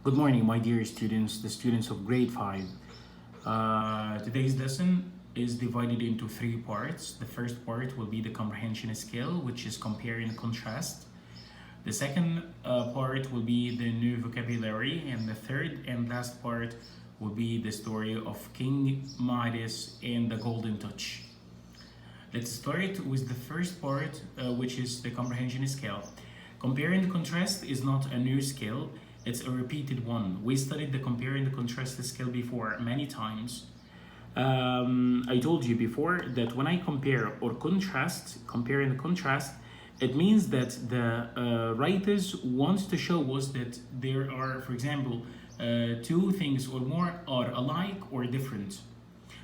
Good morning, my dear students, the students of grade 5. Today's lesson is divided into three parts. The first part will be the comprehension skill, which is compare and contrast. The second part will be the new vocabulary, and the third and last part will be the story of King Midas and the golden touch. Let's start with the first part, which is the comprehension skill. Compare and contrast is not a new skill. It's a repeated one. We studied the compare and the contrast skill before many times. I told you before that when I compare or compare and contrast, it means that the writers want to show us that there are, for example, two things or more are alike or different.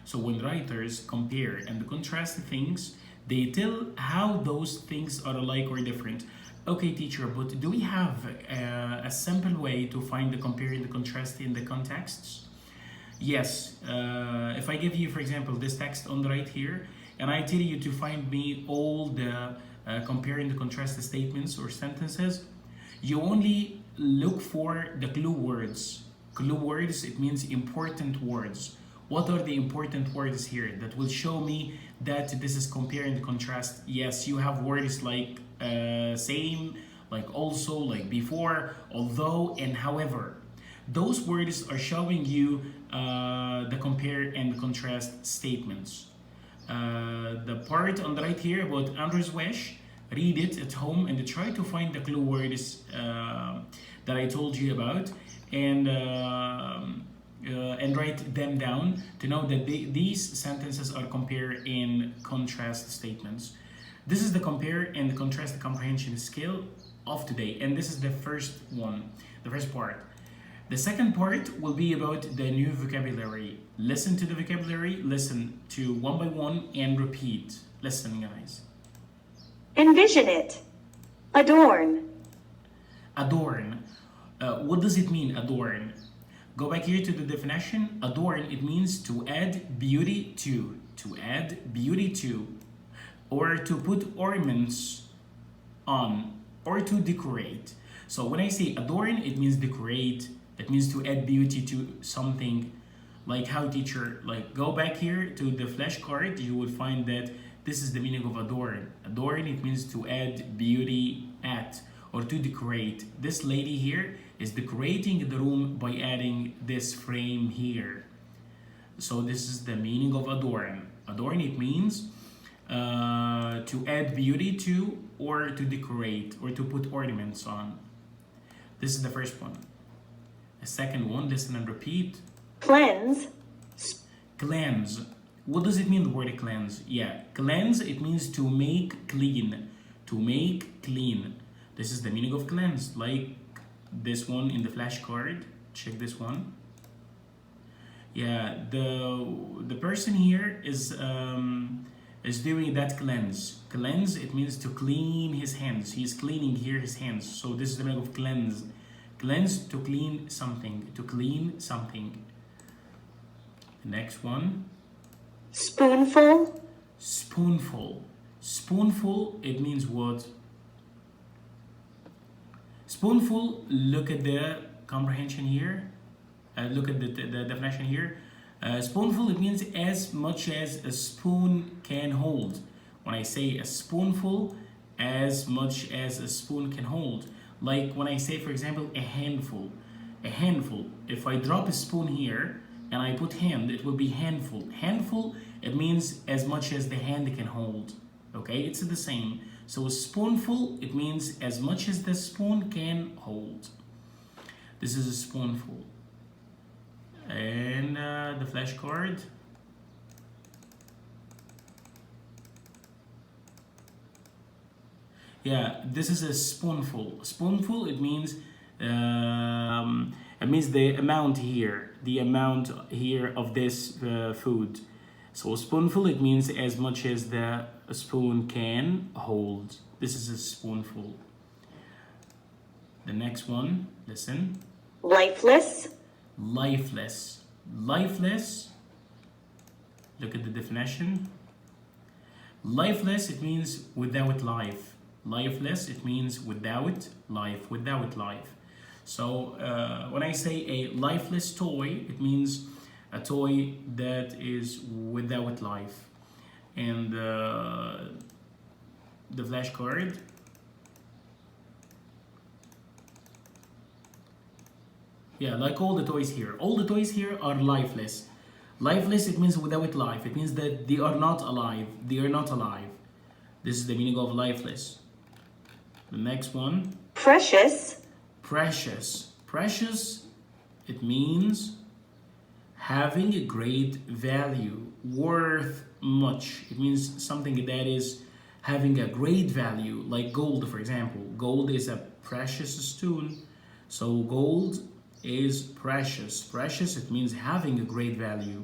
So when writers compare and contrast things, they tell how those things are alike or different. Okay, teacher, but do we have a simple way to find the compare and the contrast in the contexts? Yes. If I give you, for example, this text on the right here, and I tell you to find me all the compare and the contrast statements or sentences, you only look for the clue words. Clue words, it means important words. What are the important words here that will show me that this is compare and contrast? Yes, you have words like same, like also, like before, although, and however. Those words are showing you the compare and contrast statements. The part on the right here about Andrew's wish, read it at home and try to find the clue words that I told you about, and write them down to know that these sentences are compare and contrast statements. This is the compare and contrast comprehension skill of today, and this is the first one, the first part. The second part will be about the new vocabulary. Listen to the vocabulary, listen to one by one, and repeat. Listen, guys. Envision it. Adorn. Adorn. What does it mean, adorn? Go back here to the definition. Adorn, it means to add beauty to. To add beauty to. Or to put ornaments on. Or to decorate. So when I say adorn, it means decorate. It means to add beauty to something. Like how, teacher? Like go back here to the flashcard. You will find that this is the meaning of adorn. Adorn, it means to add beauty at. Or to decorate. This lady here is decorating the room by adding this frame here. So this is the meaning of adorn. Adorn, it means to add beauty to, or to decorate, or to put ornaments on. This is the first one. The second one, listen and repeat. Cleanse. Cleanse. What does it mean, the word cleanse? Yeah, cleanse, it means to make clean. To make clean. This is the meaning of cleanse, like this one in the flashcard. Check this one. Yeah, the person here is doing that cleanse. Cleanse, it means to clean his hands. He's cleaning here his hands. So this is the meaning of cleanse. Cleanse, to clean something. To clean something. The next one. Spoonful. Spoonful. Spoonful, it means what? Spoonful, look at the comprehension here. Look at the definition here. Spoonful, it means as much as a spoon can hold. When I say a spoonful, as much as a spoon can hold. Like when I say, for example, a handful. A handful, if I drop a spoon here and I put hand, it will be handful. Handful, it means as much as the hand can hold. Okay, it's the same. So a spoonful, it means as much as the spoon can hold. This is a spoonful. And the flashcard. Yeah, this is a spoonful. Spoonful, it means the amount here. The amount here of this food. So spoonful, it means as much as the spoon can hold. This is a spoonful. The next one, listen. Lifeless. Lifeless. Lifeless. Look at the definition. Lifeless, it means without life. Lifeless, it means without life, without life. So when I say a lifeless toy, it means a toy that is without life. And the flashcard, yeah, like all the toys here. All the toys here are lifeless. Lifeless, it means without life. It means that they are not alive. They are not alive. This is the meaning of lifeless. The next one. Precious. Precious. Precious, it means having a great value, worth much. It means something that is having a great value, like gold, for example. Gold is a precious stone. So gold is precious. Precious, it means having a great value.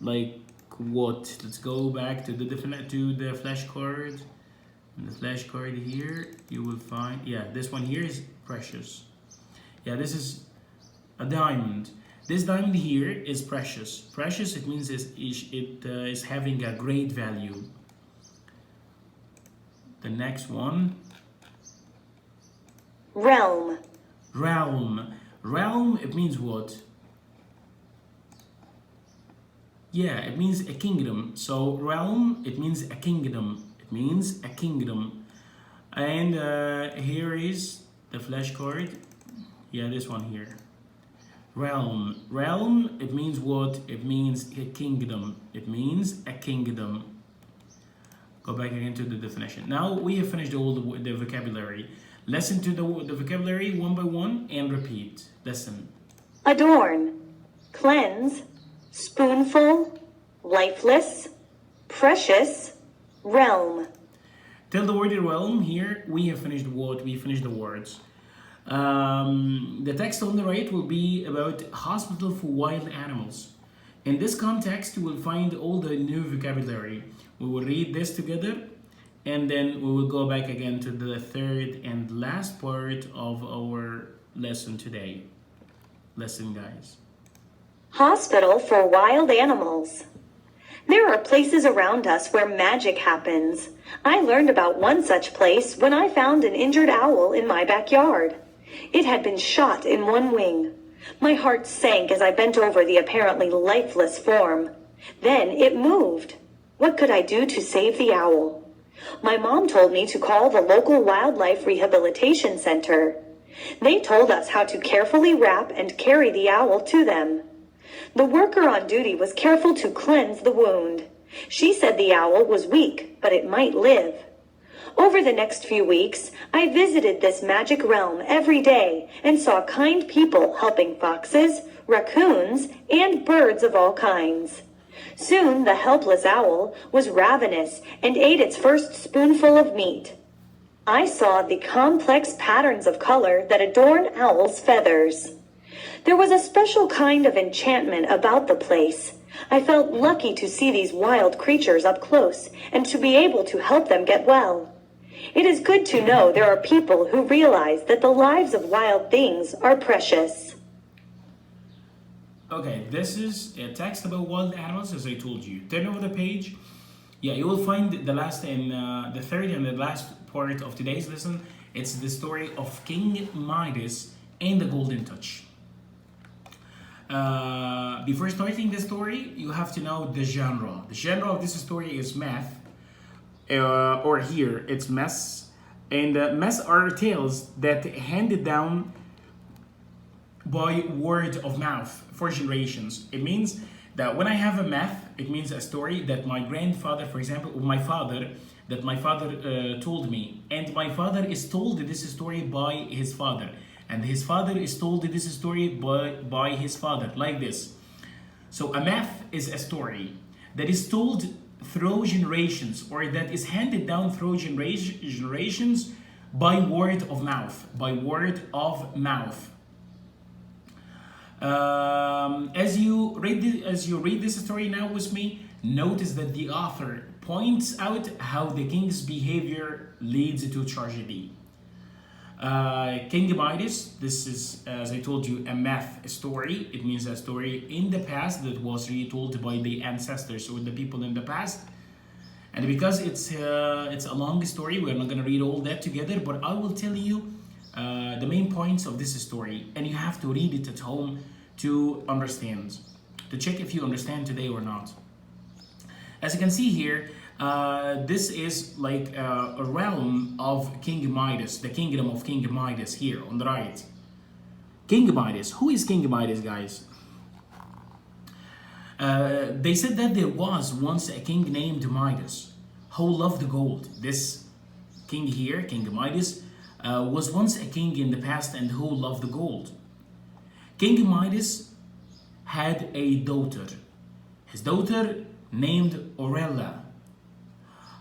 Like what? Let's go back to the flashcard. In the flashcard here, you will find, yeah, this one here is precious. Yeah, this is a diamond. This diamond here is precious. Precious, it means it is having a great value. The next one. Realm. Realm. Realm, it means what? Yeah, it means a kingdom. So realm, it means a kingdom. It means a kingdom. And here is the flashcard. Yeah, this one here. Realm. Realm, it means what? It means a kingdom. It means a kingdom. Go back again to the definition. Now we have finished all the vocabulary. Listen to the vocabulary one by one and repeat. Listen. Adorn. Cleanse. Spoonful. Lifeless. Precious. Realm. Tell the word realm. Here we have finished what? We finished the words. The text on the right will be about hospital for wild animals. In this context, you will find all the new vocabulary. We will read this together and then we will go back again to the third and last part of our lesson today. Listen, guys. Hospital for wild animals. There are places around us where magic happens. I learned about one such place when I found an injured owl in my backyard. It had been shot in one wing. My heart sank as I bent over the apparently lifeless form. Then it moved. What could I do to save the owl? My mom told me to call the local wildlife rehabilitation center. They told us how to carefully wrap and carry the owl to them. The worker on duty was careful to cleanse the wound. She said the owl was weak, but it might live. Over the next few weeks, I visited this magic realm every day and saw kind people helping foxes, raccoons, and birds of all kinds. Soon the helpless owl was ravenous and ate its first spoonful of meat. I saw the complex patterns of color that adorn owls' feathers. There was a special kind of enchantment about the place. I felt lucky to see these wild creatures up close and to be able to help them get well. It is good to know there are people who realize that the lives of wild things are precious. Okay, this is a text about wild animals, as I told you. Turn over the page. Yeah, you will find the last and the third and the last part of today's lesson. It's the story of King Midas and the Golden Touch. Before starting the story, you have to know the genre. The genre of this story is math, or here it's mess, and mess are tales that handed down by word of mouth for generations. It means that when I have a math, it means a story that my grandfather, for example, or my father told me, and my father is told this story by his father, and his father is told this story by his father, like this. So a math is a story that is told through generations, or that is handed down through generations by word of mouth, As you read this story now with me, notice that the author points out how the king's behavior leads to tragedy. King Midas, this is, as I told you, a math story. It means a story in the past that was retold by the ancestors or the people in the past. And because it's a long story, we're not gonna read all that together, but I will tell you the main points of this story, and you have to read it at home to understand, to check if you understand today or not. As you can see here, this is like a realm of King Midas, the kingdom of King Midas here on the right. King Midas. Who is King Midas, guys? They said that there was once a king named Midas who loved gold. This king here, King Midas, was once a king in the past and who loved gold. King Midas had a daughter. His daughter named Aurella,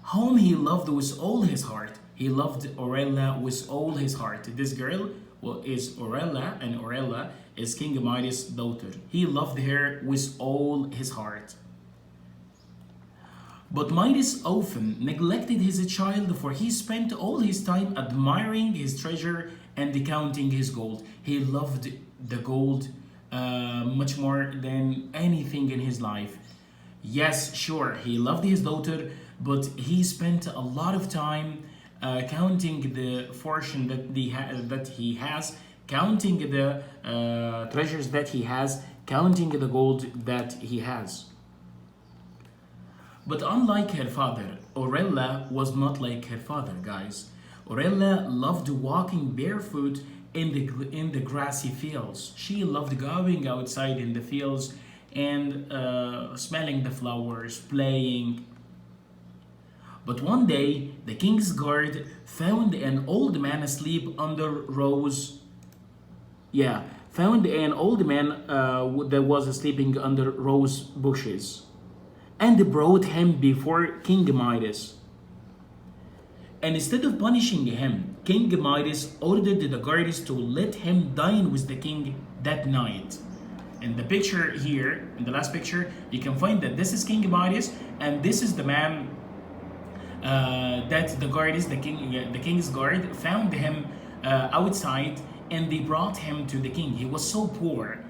whom he loved with all his heart. He loved Aurella with all his heart. This girl is Aurella, and Aurella is King Midas' daughter. He loved her with all his heart. But Midas often neglected his child, for he spent all his time admiring his treasure and counting his gold. He loved the gold much more than anything in his life. Yes, sure, he loved his daughter, but he spent a lot of time counting the fortune that he has, counting the treasures that he has, counting the gold that he has. But unlike her father, Aurella was not like her father, guys. Aurella loved walking barefoot in the grassy fields. She loved going outside in the fields and smelling the flowers, playing. But one day, the king's guard found an old man asleep under rose. Yeah, found an old man that was sleeping under rose bushes, and brought him before King Midas. And instead of punishing him, King Midas ordered the guards to let him dine with the king that night. In the picture here, in the last picture, you can find that this is King Midas, and this is the man that the guards, the king's guard, found him outside, and they brought him to the king. He was so poor.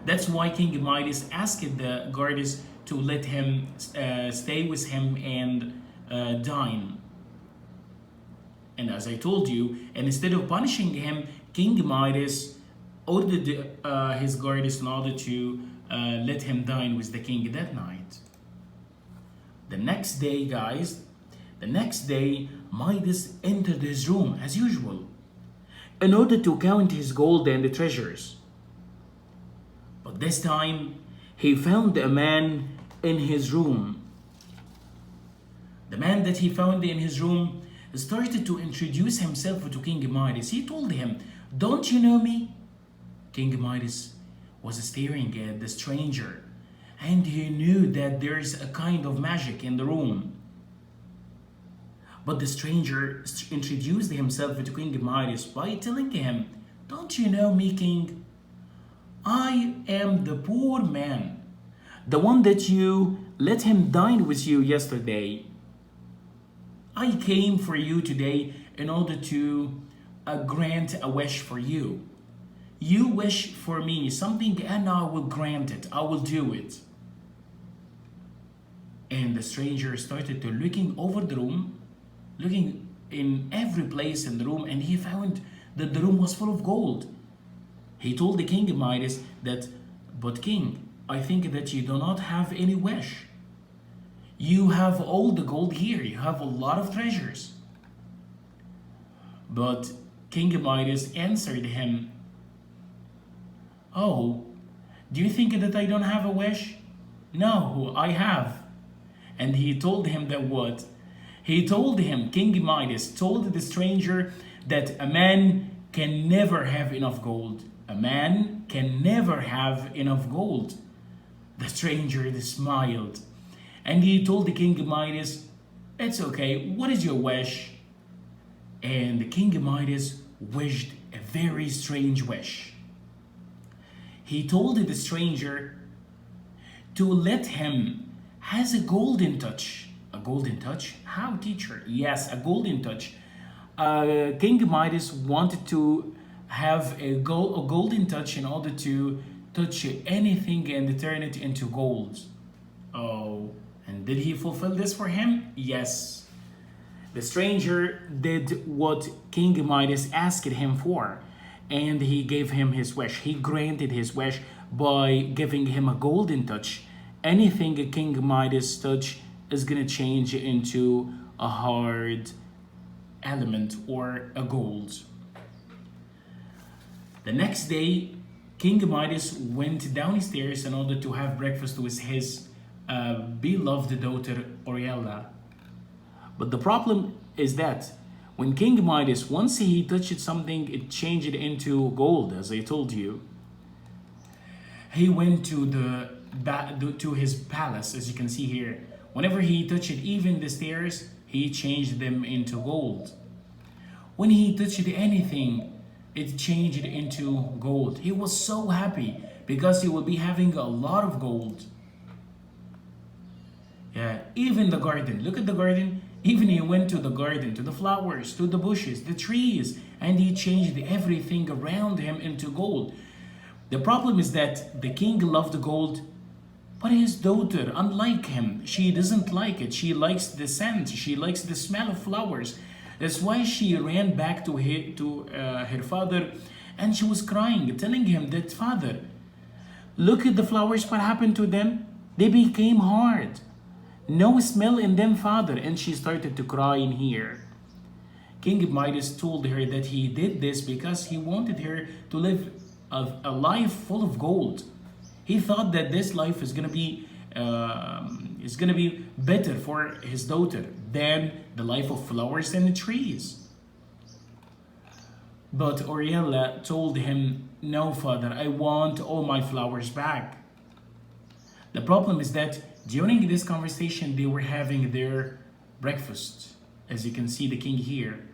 That's why King Midas asked the guards to let him stay with him and dine. And as I told you, and instead of punishing him, King Midas ordered his guards in order to let him dine with the king that night. The next day, guys, Midas entered his room as usual in order to count his gold and the treasures. But this time, he found a man in his room. The man that he found in his room started to introduce himself to King Midas. He told him, "Don't you know me?" King Midas was staring at the stranger, and he knew that there's a kind of magic in the room. But the stranger introduced himself to King Midas by telling him, "Don't you know me, King? I am the poor man, the one that you let him dine with you yesterday. I came for you today in order to grant a wish for you. You wish for me something and I will grant it. I will do it." And the stranger started to looking over the room, looking in every place in the room, and he found that the room was full of gold. He told the King Midas that, "But King, I think that you do not have any wish. You have all the gold here. You have a lot of treasures." But King Midas answered him, "Oh, do you think that I don't have a wish? No, I have." And he told him that what? He told him, King Midas told the stranger that a man can never have enough gold. A man can never have enough gold. The stranger smiled, and he told the King Midas, "It's okay, what is your wish?" And the King Midas wished a very strange wish. He told the stranger to let him has a golden touch. A golden touch? How, teacher? Yes, a golden touch. King Midas wanted to have a golden touch in order to touch anything and turn it into gold. Oh, And did he fulfill this for him? Yes. The stranger did what King Midas asked him for, and he gave him his wish. He granted his wish by giving him a golden touch. Anything King Midas touch is gonna change into a hard element or a gold. The next day, King Midas went downstairs in order to have breakfast with his beloved daughter Oriella. But the problem is that when King Midas, once he touched something, it changed into gold, as I told you. He went to his palace, as you can see here. Whenever he touched even the stairs, he changed them into gold. When he touched anything, it changed into gold. He was so happy because he will be having a lot of gold. Yeah, even the garden. Look at the garden. Even he went to the garden, to the flowers, to the bushes, the trees, and he changed everything around him into gold. The problem is that the king loved gold, but his daughter, unlike him, she doesn't like it. She likes the scent. She likes the smell of flowers. That's why she ran back to her father, and she was crying, telling him that, "Father, look at the flowers, what happened to them? They became hard. No smell in them, father." And she started to cry in here. King Midas told her that he did this because he wanted her to live a life full of gold. He thought that this life is gonna be better for his daughter than the life of flowers and the trees. But Oriella told him, "No, father, I want all my flowers back." The problem is that during this conversation, they were having their breakfast. As you can see, the king here.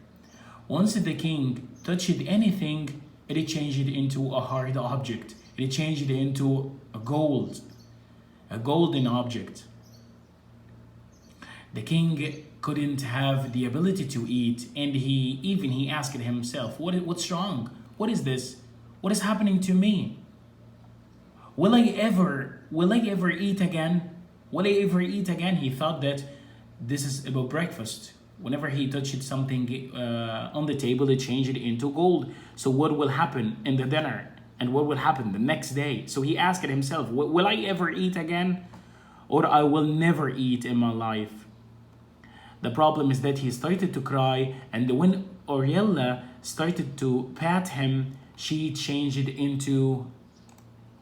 Once the king touched anything, it changed it into a hard object. It changed it into a golden object. The king couldn't have the ability to eat, and he asked himself, what's wrong? What is this? What is happening to me? Will I ever eat again? Will I ever eat again? He thought that this is about breakfast. Whenever he touched something on the table, it changed it into gold. So what will happen in the dinner? And what will happen the next day? So he asked himself, will I ever eat again? Or I will never eat in my life? The problem is that he started to cry, and when Oriella started to pat him, she changed it into,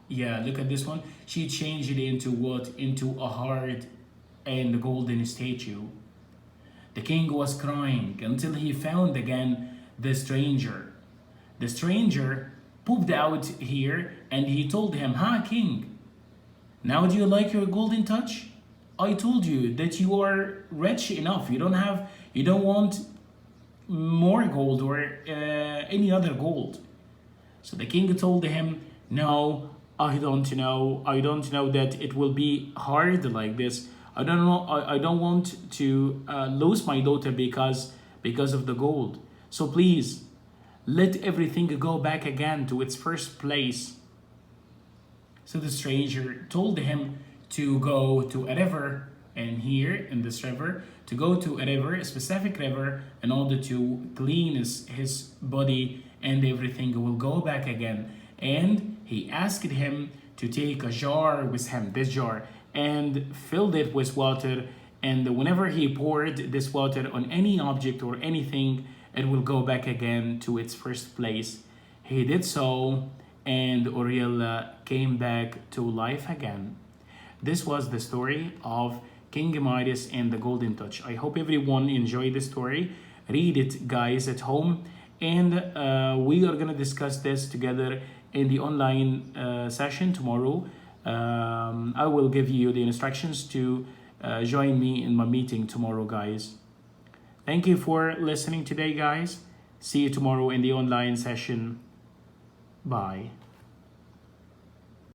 yeah, look at this one. She changed it into what? Into a hard and golden statue. The king was crying until he found again the stranger. The stranger pooped out here, and he told him, king, now do you like your golden touch? I told you that you are rich enough. You don't want more gold or any other gold." So the king told him, "No, I don't know. I don't know that it will be hard like this. I don't know. I don't want to lose my daughter because of the gold. So please, let everything go back again to its first place." So the stranger told him to go to a river, and here in this river, to go to a river, a specific river, in order to clean his body, and everything will go back again. And he asked him to take a jar with him, this jar, and filled it with water. And whenever he poured this water on any object or anything, it will go back again to its first place. He did so, and Oriella came back to life again. This was the story of King Midas and the Golden Touch. I hope everyone enjoyed the story. Read it, guys, at home. And we are going to discuss this together in the online session tomorrow. I will give you the instructions to join me in my meeting tomorrow, guys. Thank you for listening today, guys. See you tomorrow in the online session. Bye.